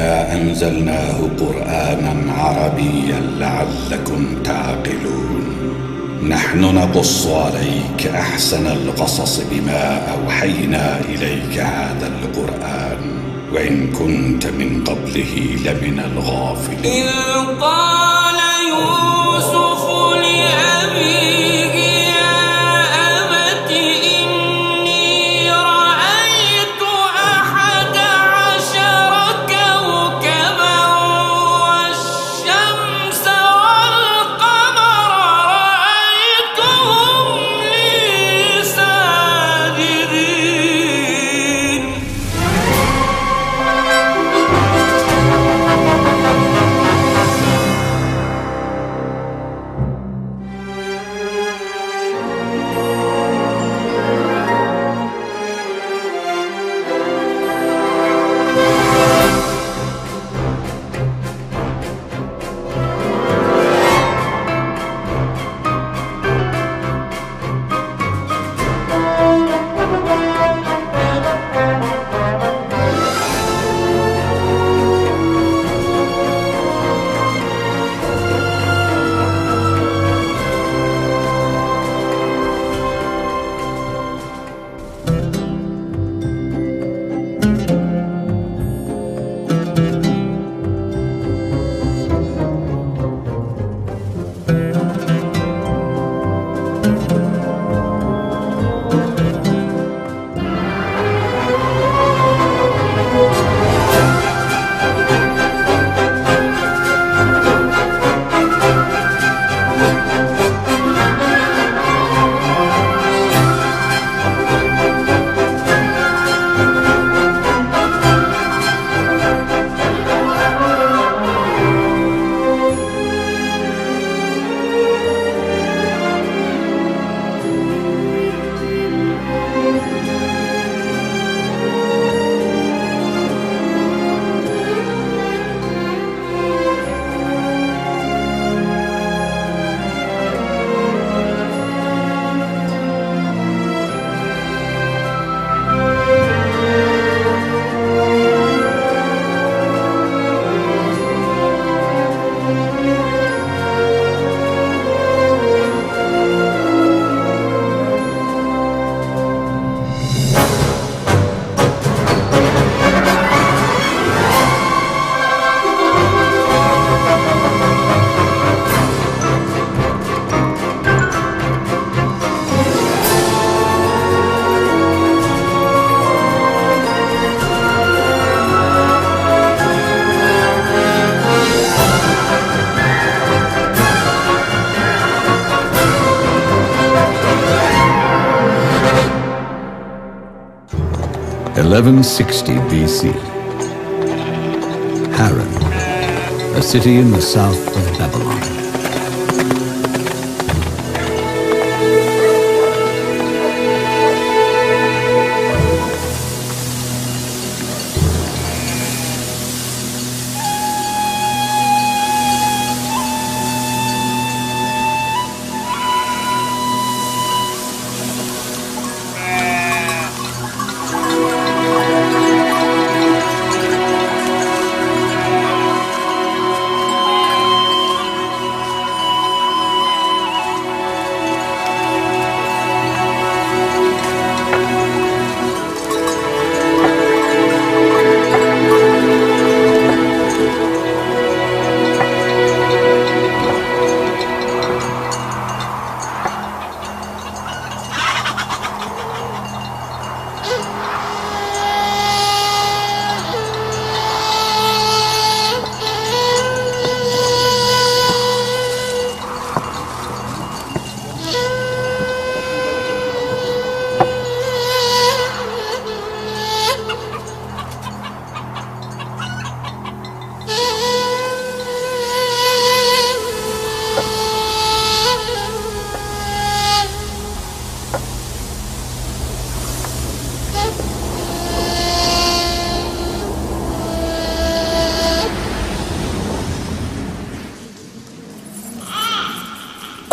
إنا أنزلناه قرآنا عربيا لعلكم تعقلون. نحن نقص عليك أحسن القصص بما أوحينا إليك هذا القرآن وإن كنت من قبله لمن الغافلين. إذ قال يوسف لأبيه يا أبت إني رأيت 11 كوكبا والشمس والقمر رأيتهم لي ساجدين. (1160 BC). Haran, a city in the south of Babylon.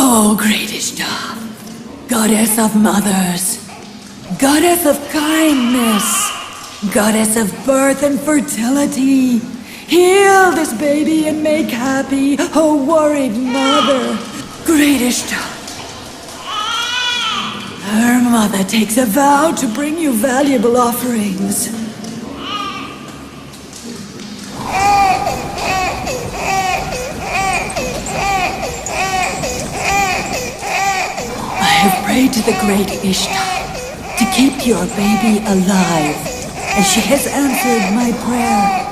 O great Ishtar, goddess of mothers, goddess of kindness, goddess of birth and fertility, Heal this baby and make happy her worried mother. Great Ishtar. Her mother takes a vow to bring you valuable offerings. I have prayed to the great Ishtar to keep your baby alive, and she has answered my prayer.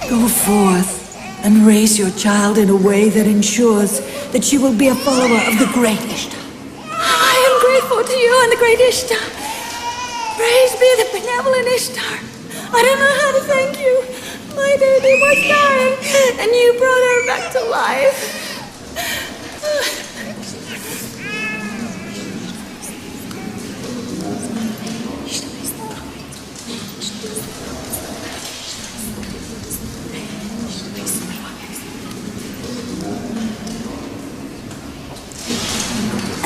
Go forth and raise your child in a way that ensures that she will be a follower of the great Ishtar. I am grateful to you and the great Ishtar. Praise be the benevolent Ishtar. I don't know how to thank you. My baby was dying, and you brought her back to life.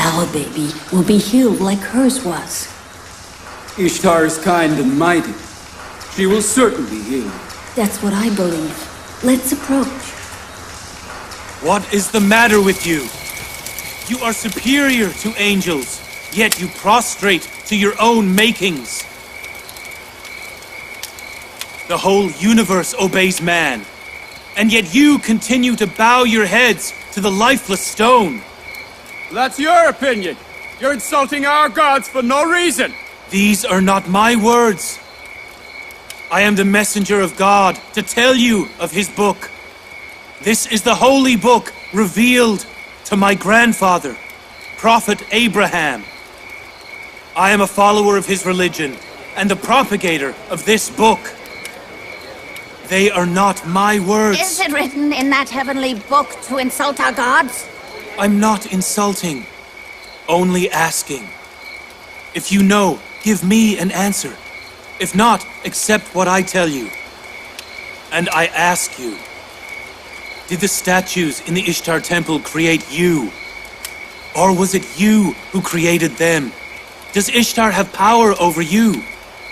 Our baby will be healed like hers was. Ishtar is kind and mighty. She will certainly heal you. That's what I believe. Let's approach. What is the matter with you? You are superior to angels, yet you prostrate to your own makings. The whole universe obeys man, and yet you continue to bow your heads to the lifeless stone. That's your opinion. You're insulting our gods for no reason. These are not my words. I am the messenger of God to tell you of his book. This is the holy book revealed to my grandfather, Prophet Abraham. I am a follower of his religion and the propagator of this book. They are not my words. Is it written in that heavenly book to insult our gods? I'm not insulting, only asking. If you know, give me an answer. If not, accept what I tell you. And I ask you, did the statues in the Ishtar temple create you? Or was it you who created them? Does Ishtar have power over you?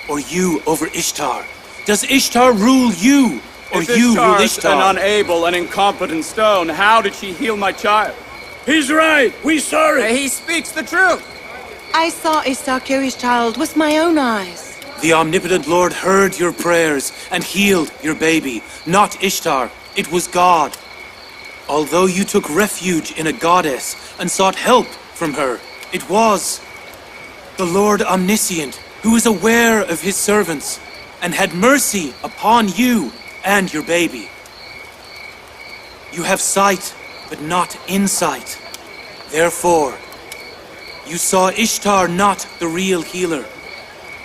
Or you over Ishtar? Does Ishtar rule you? Or you rule Ishtar? An unable and incompetent stone, how did she heal my child? He's right. We saw it. He speaks the truth. I saw Ishtar cure his child with my own eyes. The omnipotent Lord heard your prayers and healed your baby. Not Ishtar, it was God. Although you took refuge in a goddess and sought help from her, it was the Lord Omniscient who is aware of his servants and had mercy upon you and your baby. You have sight, but not insight. Therefore, you saw Ishtar not the real healer.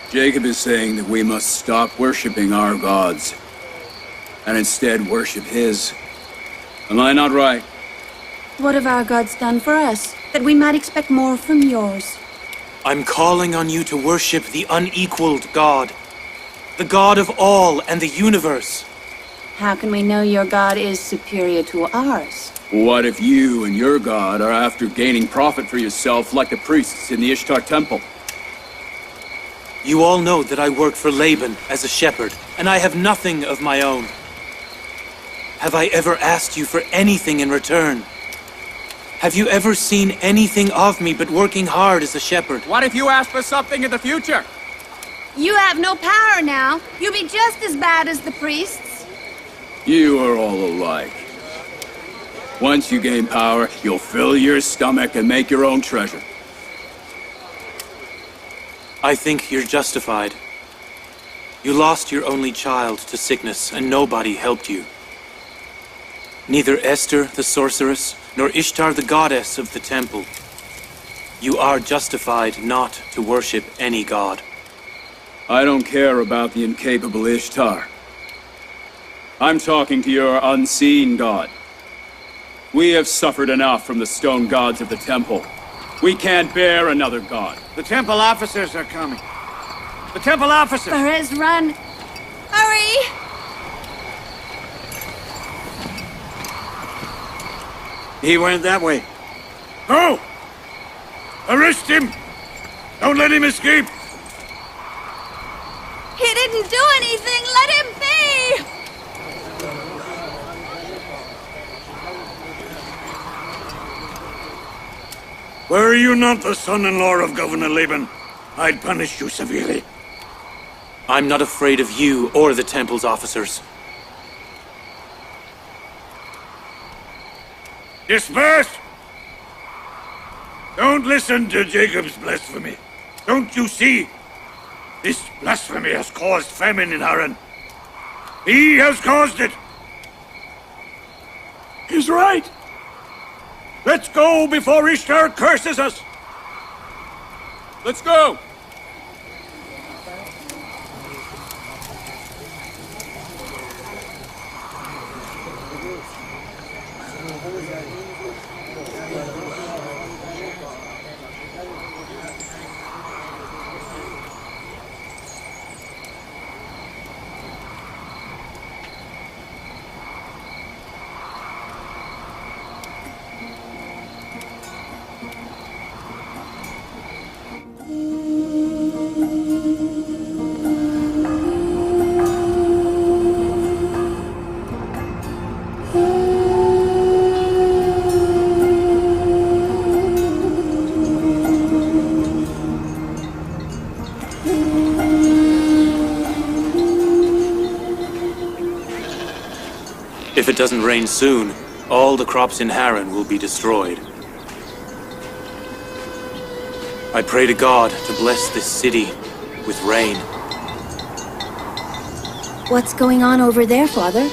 Jacob is saying that we must stop worshipping our gods and instead worship his. Am I not right? What have our gods done for us, that we might expect more from yours? I'm calling on you to worship the unequaled God, the God of all and the universe. How can we know your god is superior to ours? What if you and your god are after gaining profit for yourself like the priests in the Ishtar temple? You all know that I work for Laban as a shepherd, and I have nothing of my own. Have I ever asked you for anything in return? Have you ever seen anything of me but working hard as a shepherd? What if you ask for something in the future? You have no power now. You'll be just as bad as the priests. You are all alike. Once you gain power, you'll fill your stomach and make your own treasure. I think you're justified. You lost your only child to sickness, and nobody helped you. Neither Esther, the sorceress, nor Ishtar, the goddess of the temple. You are justified not to worship any god. I don't care about the incapable Ishtar. I'm talking to your unseen god. We have suffered enough from the stone gods of the temple. We can't bear another god. The temple officers are coming. The temple officers! Perez, run! Hurry! He went that way. Go! Arrest him! Don't let him escape! Hit didn't do anything. Let him be! Were you not the son-in-law of Governor Laban, I'd punish you severely. I'm not afraid of you or the temple's officers. Disperse! Don't listen to Jacob's blasphemy. Don't you see? This blasphemy has caused famine in Haran. He has caused it. He's right. Let's go before Ishtar curses us. Let's go! If it doesn't rain soon, all the crops in Haran will be destroyed. I pray to God to bless this city with rain. What's going on over there, Father?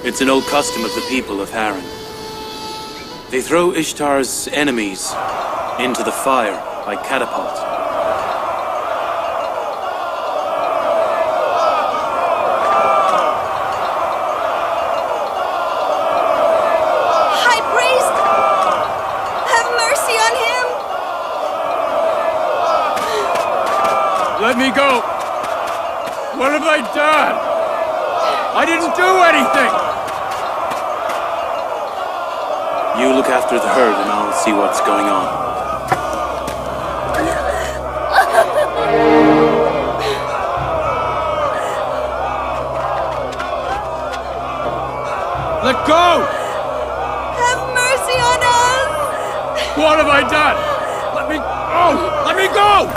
It's an old custom of the people of Haran. They throw Ishtar's enemies into the fire by catapult. High priest! Have mercy on him! Let me go! What have I done? I didn't do anything! You look after the herd and I'll see what's going on. Let go! Have mercy on us! What have I done? Let me go! Let me go!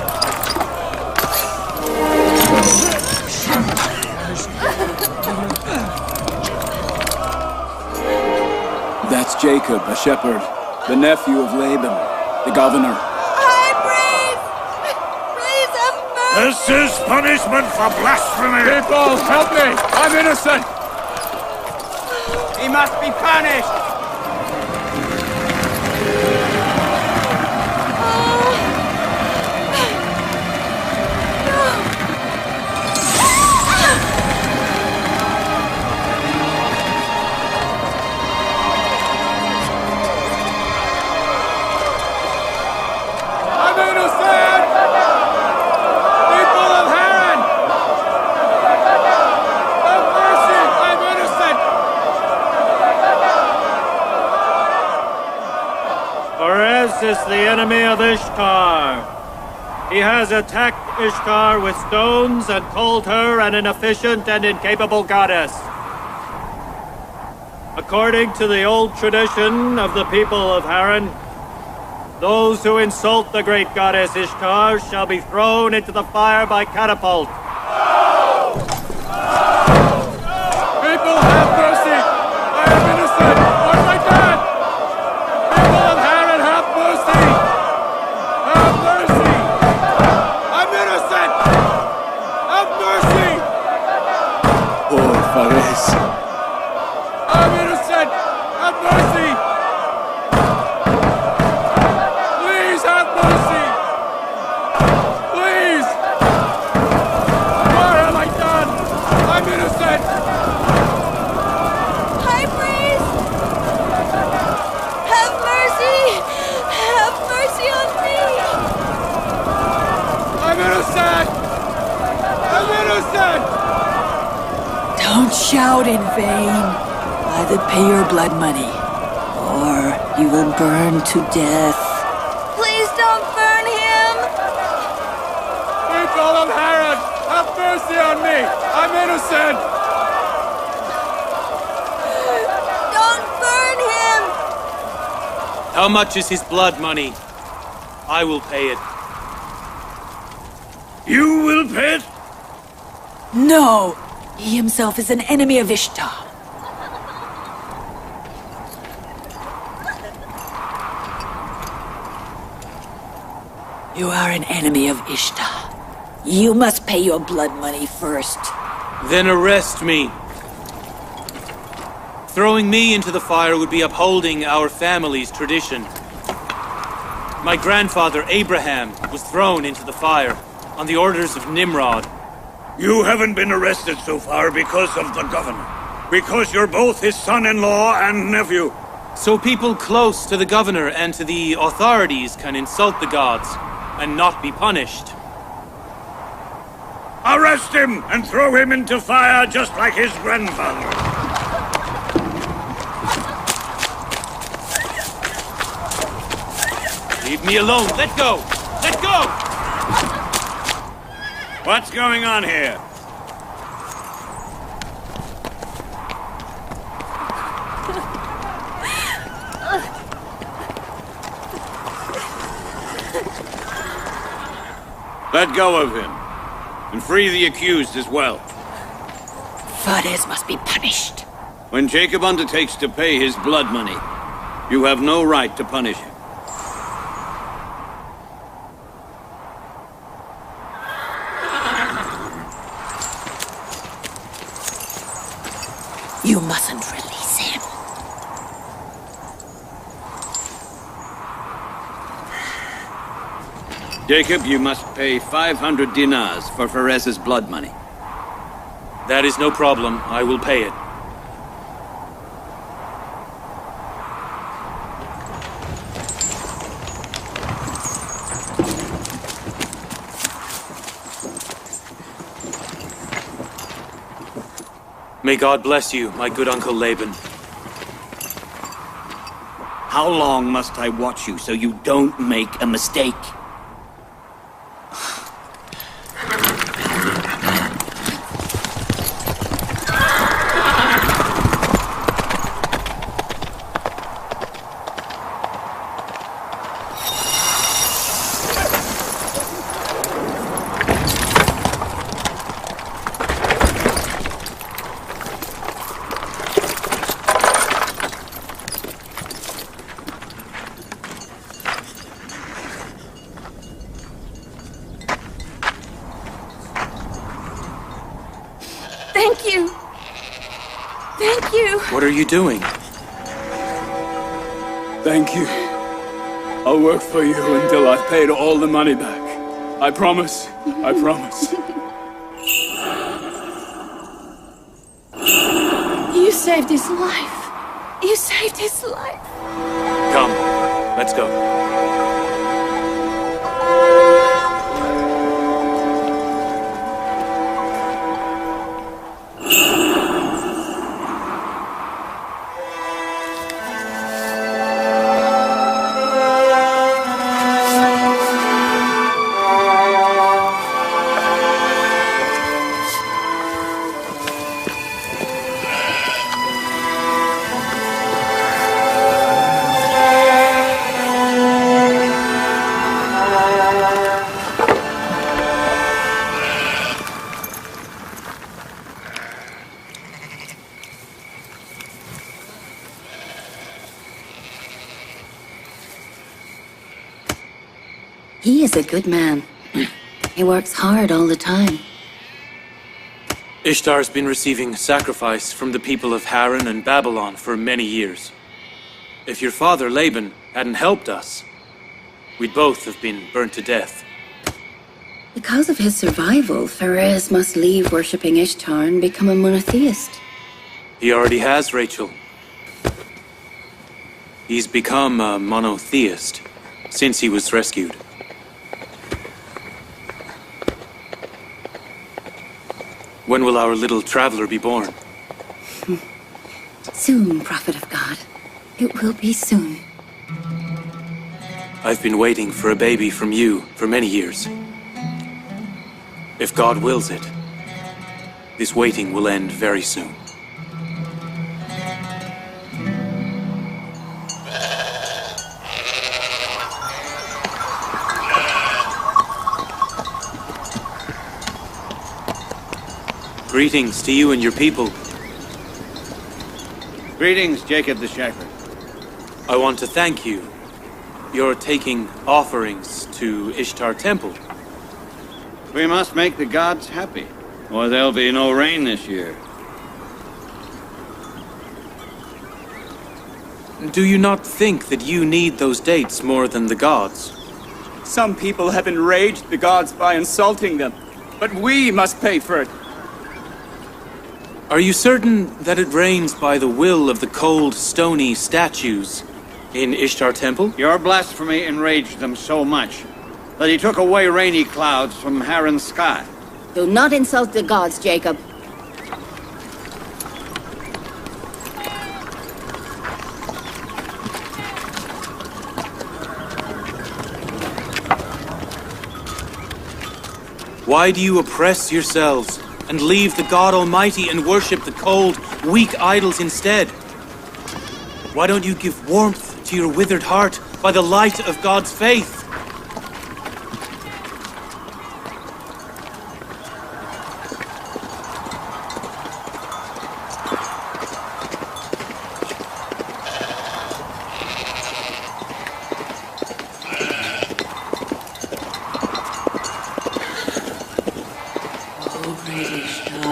That's Jacob, a shepherd, the nephew of Laban, the governor. High priest! Please have mercy! This is punishment for blasphemy! People, help me! I'm innocent! He must be punished! I'm innocent! People of Haran! Have mercy! I'm innocent! Perez is the enemy of Ishtar. He has attacked Ishtar with stones and called her an inefficient and incapable goddess. According to the old tradition of the people of Haran, those who insult the great goddess Ishtar shall be thrown into the fire by catapult. People, have mercy! I am innocent! What have I done? People of Haran, have mercy! Have mercy! I'm innocent! Have mercy! Poor Fares. I'm innocent! Have mercy! Please have mercy! Please! What have I done? I'm innocent! High priest! Have mercy! Have mercy on me! I'm innocent! I'm innocent! Don't shout in vain. Either pay your blood money, or you will burn to death. Please don't burn him! People of Haran! Have mercy on me! I'm innocent! Don't burn him! How much is his blood money? I will pay it. You will pay it? No! He himself is an enemy of Ishtar. You are an enemy of Ishtar. You must pay your blood money first. Then arrest me. Throwing me into the fire would be upholding our family's tradition. My grandfather, Abraham, was thrown into the fire on the orders of Nimrod. You haven't been arrested so far because of the governor. Because you're both his son-in-law and nephew. So people close to the governor and to the authorities can insult the gods and not be punished. Arrest him and throw him into fire just like his grandfather. Leave me alone. Let go! Let go! What's going on here? Let go of him. And free the accused as well. Phares must be punished. When Jacob undertakes to pay his blood money, you have no right to punish him. You mustn't release him. Jacob, you must pay 500 dinars for Phares' blood money. That is no problem. I will pay it. May God bless you, my good Uncle Laban. How long must I watch you so you don't make a mistake? Thank you. Thank you. What are you doing? Thank you. I'll work for you until I've paid all the money back. I promise. I promise. You saved his life. You saved his life. Come, let's go. He is a good man. He works hard all the time. Ishtar's been receiving sacrifice from the people of Haran and Babylon for many years. If your father, Laban, hadn't helped us, we'd both have been burnt to death. Because of his survival, Phares must leave worshipping Ishtar and become a monotheist. He already has, Rachel. He's become a monotheist since he was rescued. When will our little traveler be born? Soon, Prophet of God. It will be soon. I've been waiting for a baby from you for many years. If God wills it, this waiting will end very soon. Greetings to you and your people. Greetings, Jacob the Shepherd. I want to thank you. You're taking offerings to Ishtar Temple. We must make the gods happy, or there'll be no rain this year. Do you not think that you need those dates more than the gods? Some people have enraged the gods by insulting them, but we must pay for it. Are you certain that it rains by the will of the cold, stony statues in Ishtar Temple? Your blasphemy enraged them so much that he took away rainy clouds from Haran's sky. Do not insult the gods, Jacob. Why do you oppress yourselves and leave the God Almighty and worship the cold, weak idols instead? Why don't you give warmth to your withered heart by the light of God's faith?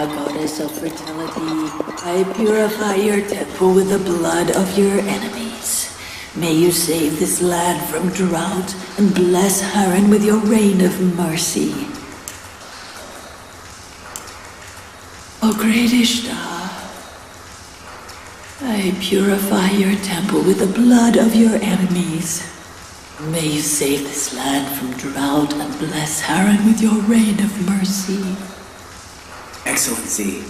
Goddess of fertility, I purify your temple with the blood of your enemies. May you save this land from drought and bless Haran with your rain of mercy. O great Ishtar, I purify your temple with the blood of your enemies. May you save this land from drought and bless Haran with your rain of mercy. Excellency.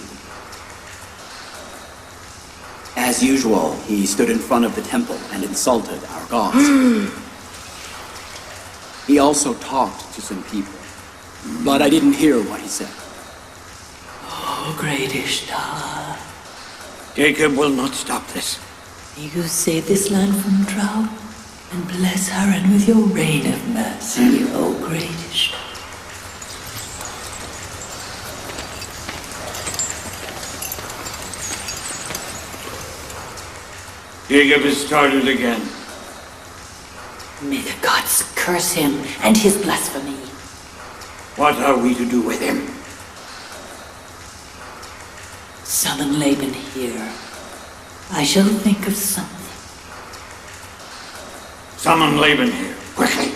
As usual, he stood in front of the temple and insulted our gods. He also talked to some people, but I didn't hear what he said. Oh, great Ishtar. Jacob will not stop this. May you save this land from drought and bless Haran with your rain of mercy, O great Ishtar. Jacob has started again. May the gods curse him and his blasphemy. What are we to do with him? Summon Laban here. I shall think of something. Summon Laban here, quickly.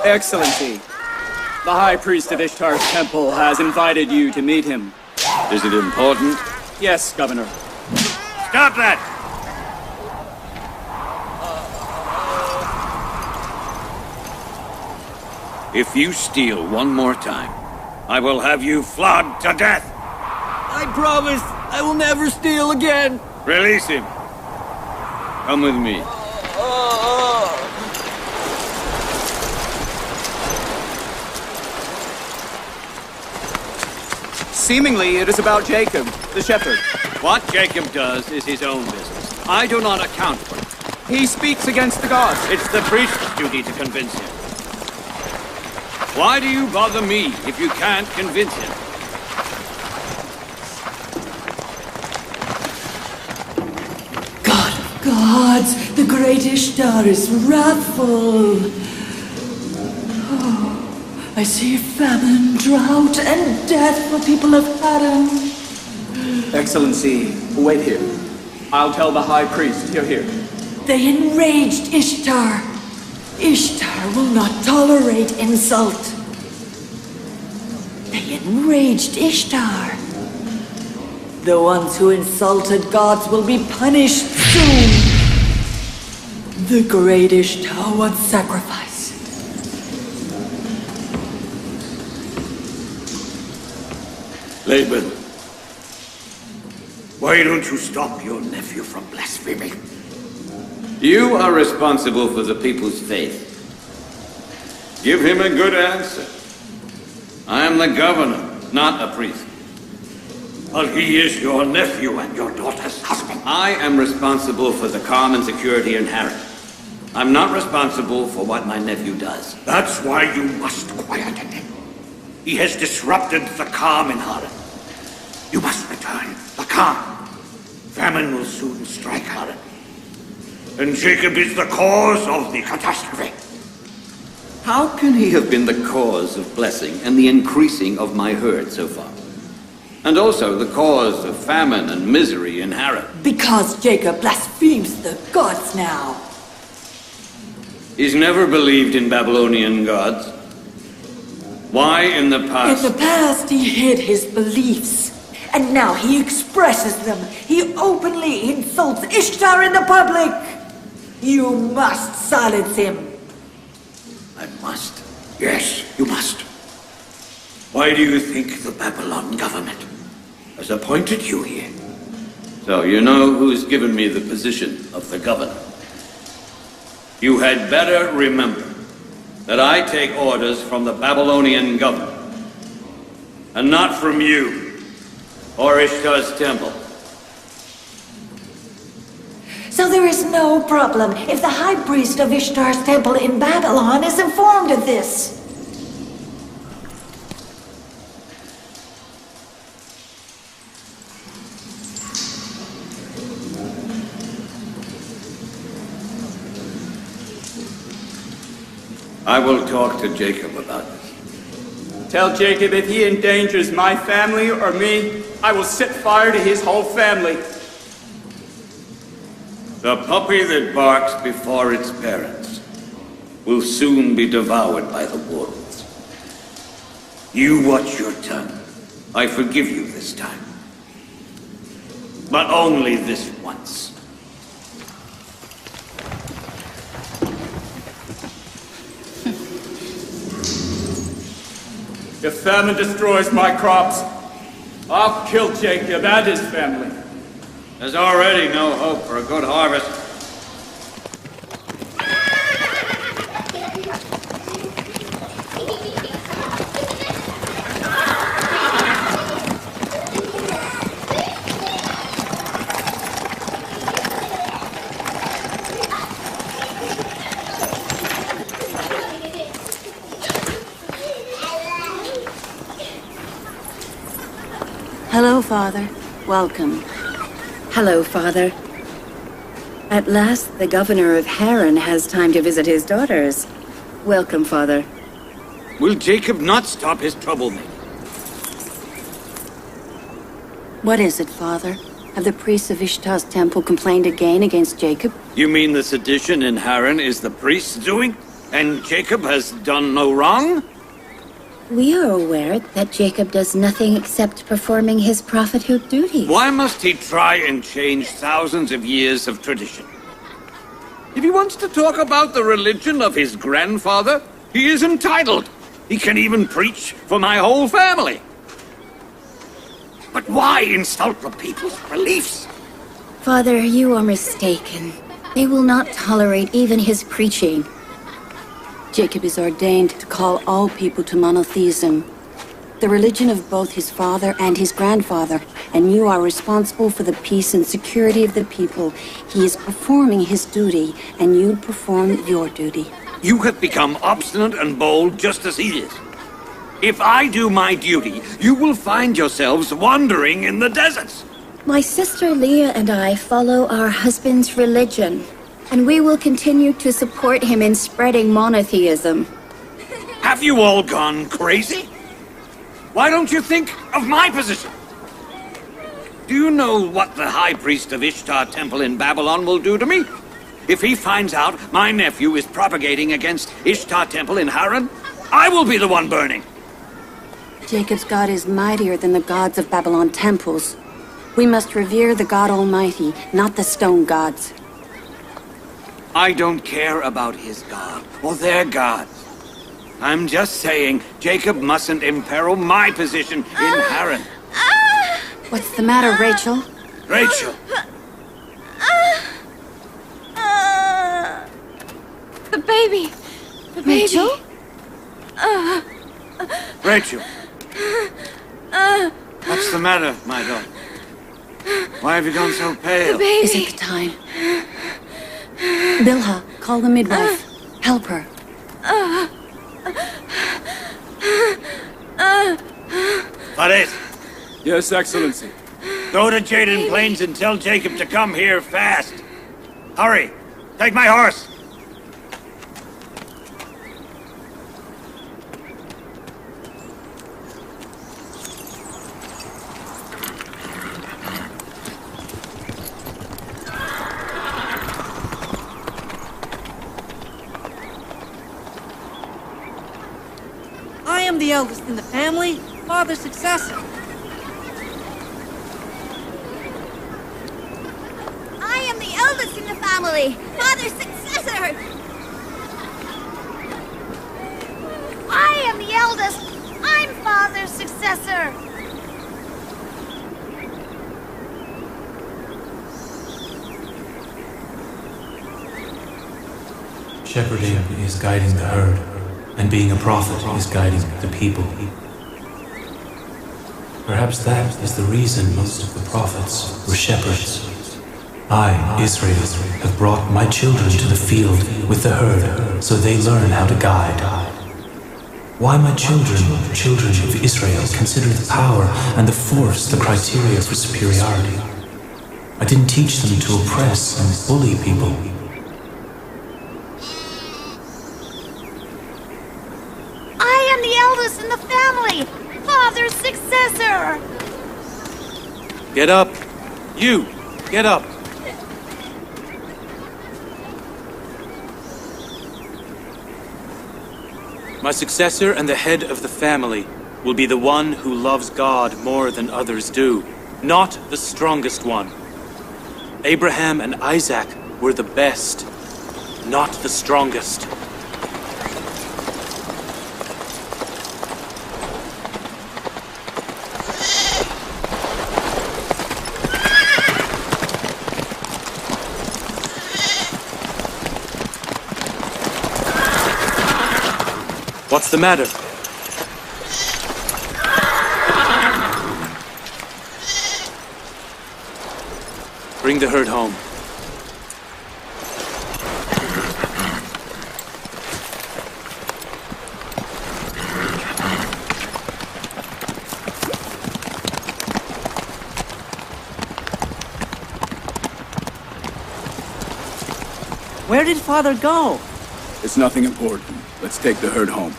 Excellency, the High Priest of Ishtar's temple has invited you to meet him. Is it important? Yes, Governor. Stop that! If you steal one more time, I will have you flogged to death. I promise I will never steal again. Release him. Come with me. Seemingly, it is about Jacob, the shepherd. What Jacob does is his own business. I do not account for it. He speaks against the gods. It's the priest's duty to convince him. Why do you bother me if you can't convince him? God of gods, the great Ishtar is wrathful. I see famine, drought, and death for people of Haran. Excellency, wait here. I'll tell the High Priest. Here. They enraged Ishtar. will not tolerate insult. They enraged Ishtar. The ones who insulted gods will be punished soon. The great Ishtar wants sacrifice. Laban, why don't you stop your nephew from blaspheming? You are responsible for the people's faith. Give him a good answer. I am the governor, not a priest. Well, he is your nephew and your daughter's husband. I am responsible for the calm and security in Harran. I'm not responsible for what my nephew does. That's why you must quieten him. He has disrupted the calm in Harran. You must return the calm. Famine will soon strike Harran. And Jacob is the cause of the catastrophe. How can he have been the cause of blessing and the increasing of my herd so far? And also the cause of famine and misery in Harran? Because Jacob blasphemes the gods now. He's never believed in Babylonian gods. Why in the past? In the past, he hid his beliefs. And now he expresses them. He openly insults Ishtar in the public. You must silence him. I must. Yes, you must. Why do you think the Babylon government has appointed you here? So you know who's given me the position of the governor. You had better remember that I take orders from the Babylonian government, and not from you or Ishtar's temple. So there is no problem if the high priest of Ishtar's temple in Babylon is informed of this. I will talk to Jacob about this. Tell Jacob if he endangers my family or me, I will set fire to his whole family. The puppy that barks before its parents will soon be devoured by the wolves. You watch your tongue. I forgive you this time. But only this once. If famine destroys my crops, I'll kill Jacob and his family. There's already no hope for a good harvest. Hello, Father. Welcome. Hello, Father. At last, the governor of Harran has time to visit his daughters. Welcome, Father. Will Jacob not stop his troublemaking? What is it, Father? Have the priests of Ishtar's temple complained again against Jacob? You mean the sedition in Harran is the priest's doing? And Jacob has done no wrong? We are aware that Jacob does nothing except performing his prophethood duties. Why must he try and change thousands of years of tradition? If he wants to talk about the religion of his grandfather, he is entitled. He can even preach for my whole family. But why insult the people's beliefs? Father, you are mistaken. They will not tolerate even his preaching. Jacob is ordained to call all people to monotheism, the religion of both his father and his grandfather, and you are responsible for the peace and security of the people. He is performing his duty, and you perform your duty. You have become obstinate and bold just as he is. If I do my duty, you will find yourselves wandering in the deserts. My sister Leah and I follow our husband's religion, and we will continue to support him in spreading monotheism. Have you all gone crazy? Why don't you think of my position? Do you know what the high priest of Ishtar temple in Babylon will do to me? If he finds out my nephew is propagating against Ishtar Temple in Haran, I will be the one burning. Jacob's God is mightier than the gods of Babylon temples. We must revere the God Almighty, not the stone gods. I don't care about his god or their gods. I'm just saying Jacob mustn't imperil my position in Haran. What's the matter, Rachel? Rachel! The baby! The baby! Rachel? Rachel! What's the matter, my daughter? Why have you gone so pale? The baby! Is it the time? Bilha, call the midwife. Help her. Farid, Yes, Excellency. go to Jaden Plains and tell Jacob to come here fast. Hurry! Take my horse! I am the eldest in the family, father's successor. I am the eldest in the family, father's successor! I am the eldest, I'm father's successor! Shepherding is guiding the herd, and being a prophet is guiding the people. Perhaps that is the reason most of the prophets were shepherds. I, Israel, have brought my children to the field with the herd so they learn how to guide. Why my children of Israel, consider the power and the force the criteria for superiority? I didn't teach them to oppress and bully people. I am the eldest in the family, father's successor! Get up! You! Get up! My successor and the head of the family will be the one who loves God more than others do, not the strongest one. Abraham and Isaac were the best, not the strongest. What's the matter? Bring the herd home. Where did father go? It's nothing important. Let's take the herd home.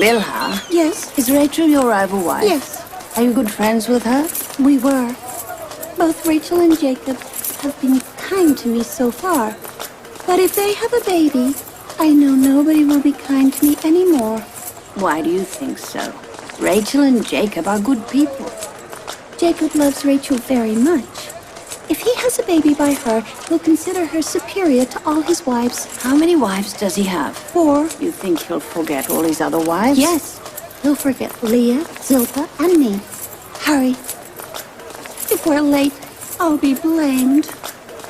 Bilha? Yes? Is Rachel your rival wife? Yes. Are you good friends with her? We were. Both Rachel and Jacob have been kind to me so far. But if they have a baby, I know nobody will be kind to me anymore. Why do you think so? Rachel and Jacob are good people. Jacob loves Rachel very much. If he has a baby by her, he'll consider her superior to all his wives. How many wives does he have? 4. You think he'll forget all his other wives? Yes. He'll forget Leah, Zilpah, and me. Hurry. If we're late, I'll be blamed.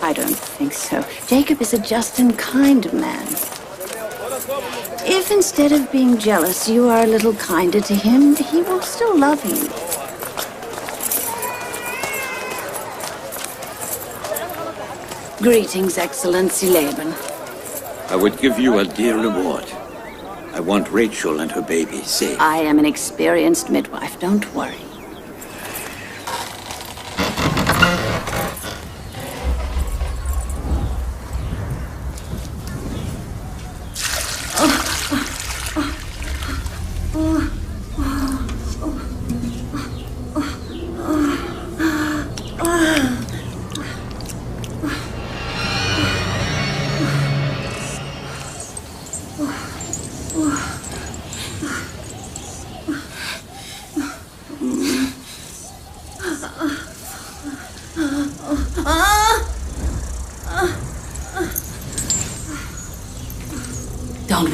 I don't think so. Jacob is a just and kind man. If instead of being jealous, you are a little kinder to him, he will still love you. Greetings, Excellency Laban. I would give you a dear reward. I want Rachel and her baby safe. I am an experienced midwife, don't worry.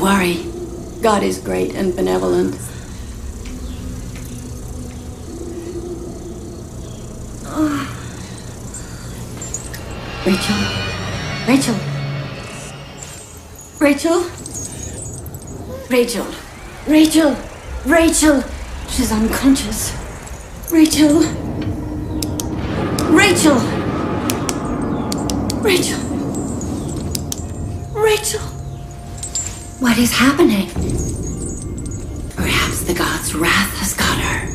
worry. God is great and benevolent. Rachel? Rachel? Rachel? Rachel? Rachel? Rachel! She's unconscious. Rachel? Rachel! Rachel! Rachel! What is happening? Perhaps the god's wrath has got her.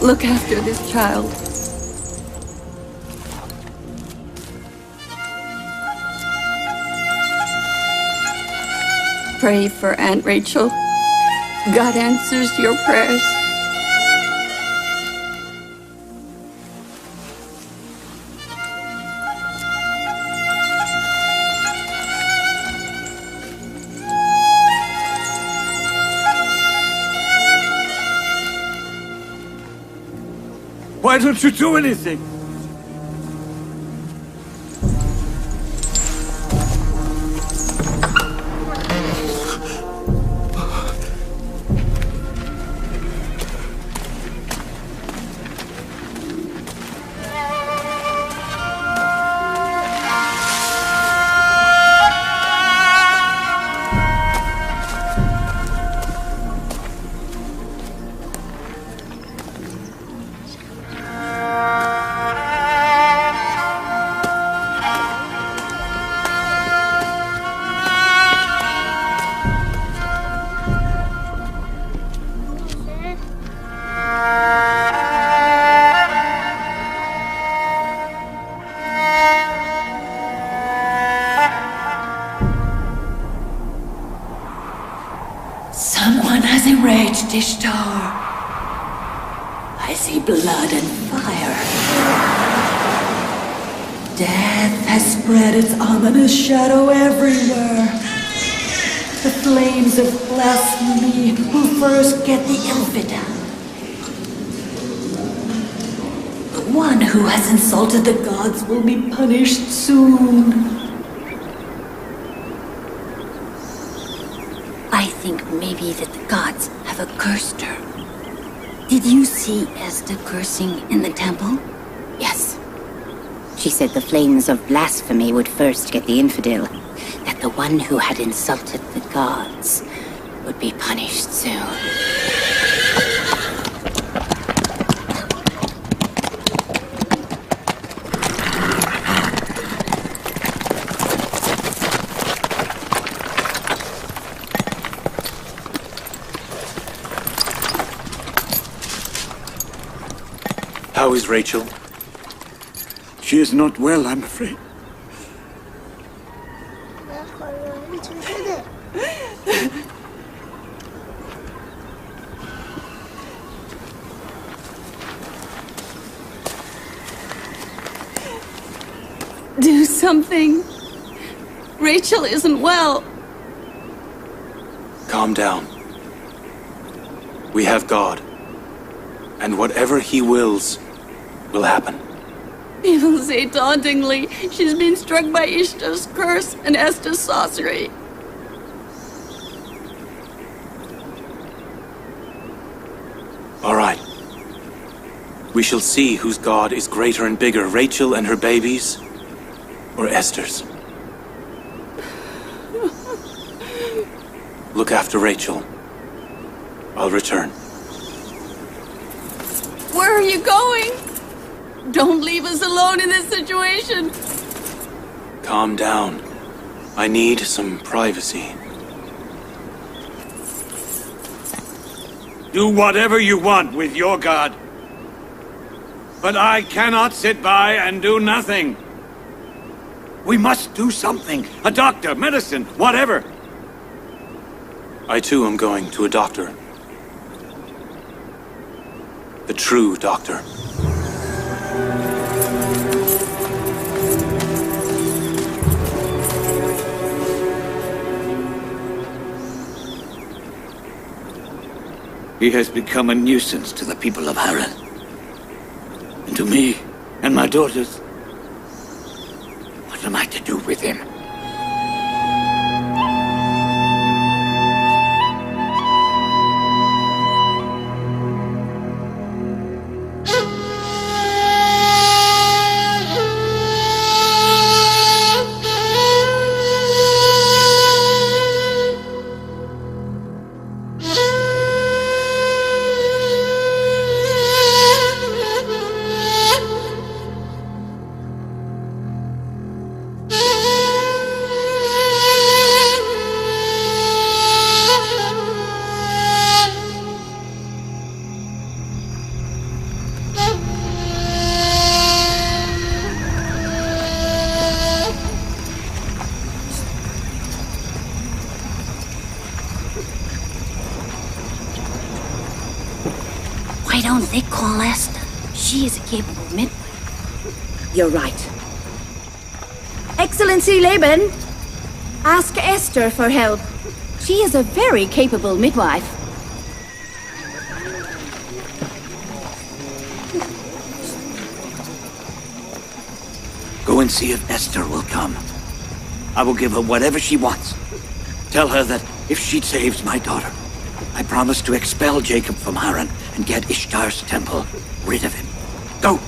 Look after this child. Pray for Aunt Rachel. God answers your prayers. Why don't you do anything? Someone has enraged Ishtar. I see blood and fire. Death has spread its ominous shadow everywhere. The flames of blasphemy will first get the infidel. The one who has insulted the gods will be punished soon. I think maybe that the gods have accursed her. Did you see Esther cursing in the temple? Yes. She said the flames of blasphemy would first get the infidel, that the one who had insulted the gods would be punished soon. How is Rachel? She is not well, I'm afraid. Do something. Rachel isn't well. Calm down. We have God. And whatever He wills, will happen. People say tauntingly she's been struck by Ishtar's curse and Esther's sorcery. All right. We shall see whose God is greater and bigger, Rachel and her babies, or Esther's. Look after Rachel. I'll return. Where are you going? Don't leave us alone in this situation. Calm down. I need some privacy. Do whatever you want with your God. But I cannot sit by and do nothing. We must do something. A doctor, medicine, whatever. I too am going to a doctor. The true doctor. He has become a nuisance to the people of Haran. And to me and my daughters. What am I to do with him? Why don't they call Esther? She is a capable midwife. You're right. Excellency Laban, ask Esther for help. She is a very capable midwife. Go and see if Esther will come. I will give her whatever she wants. Tell her that if she saves my daughter, I promise to expel Jacob from Haran and get Ishtar's temple rid of him. Go!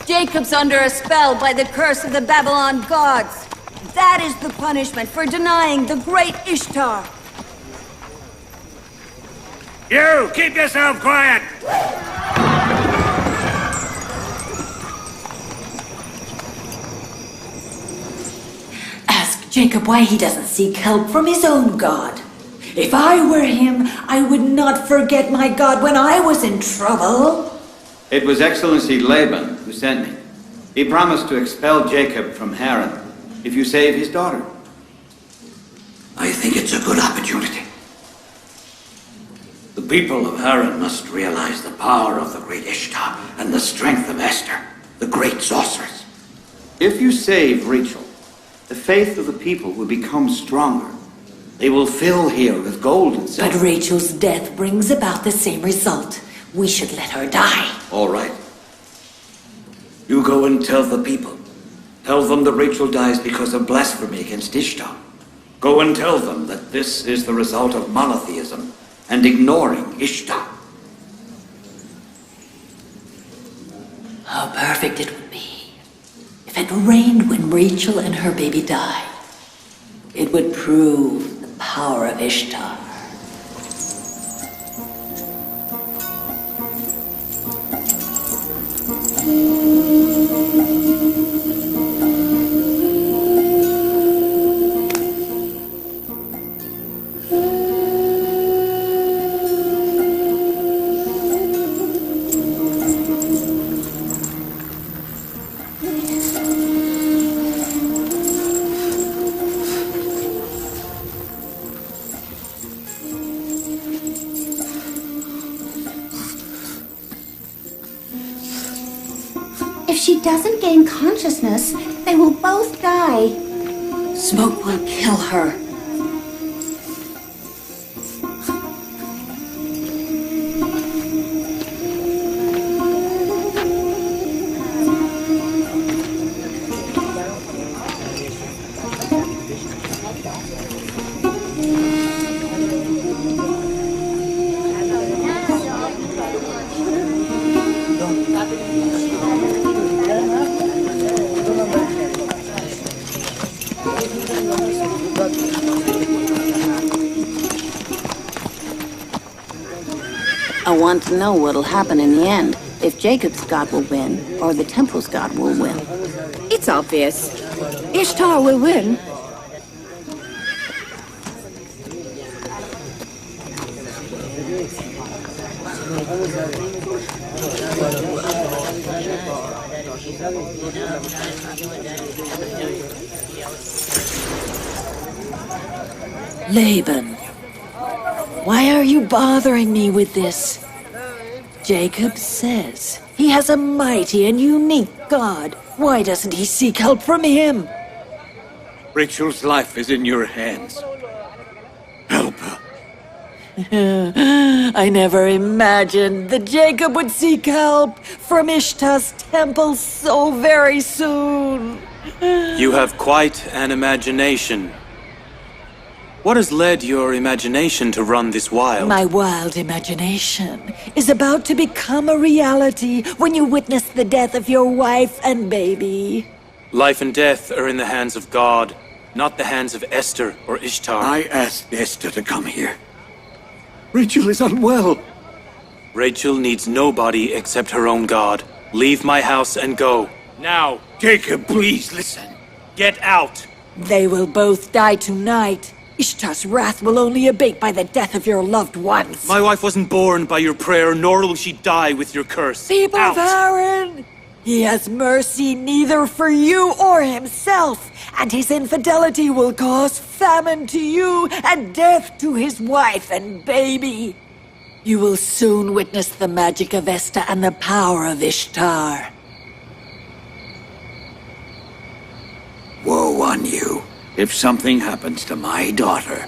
Jacob's under a spell by the curse of the Babylon gods. That is the punishment for denying the great Ishtar. You! Keep yourself quiet! Ask Jacob why he doesn't seek help from his own God. If I were him, I would not forget my God when I was in trouble. It was Excellency Laban who sent me. He promised to expel Jacob from Haran if you save his daughter. I think it's a good opportunity. The people of Haran must realize the power of the great Ishtar and the strength of Esther, the great sorceress. If you save Rachel, the faith of the people will become stronger. They will fill here with gold and silver. But Rachel's death brings about the same result. We should let her die. All right. You go and tell the people. Tell them that Rachel dies because of blasphemy against Ishtar. Go and tell them that this is the result of monotheism and ignoring Ishtar. How perfect it would be if it rained when Rachel and her baby died. It would prove the power of Ishtar. If she doesn't gain consciousness, they will both die. Smoke will kill her. I want to know what'll happen in the end. If Jacob's god will win, or the temple's god will win. It's obvious. Ishtar will win. Laban, why are you bothering me with this? Jacob says he He has a mighty and unique God. Why doesn't he seek help from him? Rachel's life is in your hands. Help her. I never imagined that Jacob would seek help from Ishtar's temple so very soon. You have quite an imagination. What has led your imagination to run this wild? My wild imagination is about to become a reality when you witness the death of your wife and baby. Life and death are in the hands of God, not the hands of Esther or Ishtar. I asked Esther to come here. Rachel is unwell. Rachel needs nobody except her own God. Leave my house and go. Now. Jacob, please listen. Get out. They will both die tonight. Ishtar's wrath will only abate by the death of your loved ones. My wife wasn't born by your prayer, nor will she die with your curse. People of Aaron! He has mercy neither for you or himself, and his infidelity will cause famine to you and death to his wife and baby. You will soon witness the magic of Esther and the power of Ishtar. Woe on you if something happens to my daughter.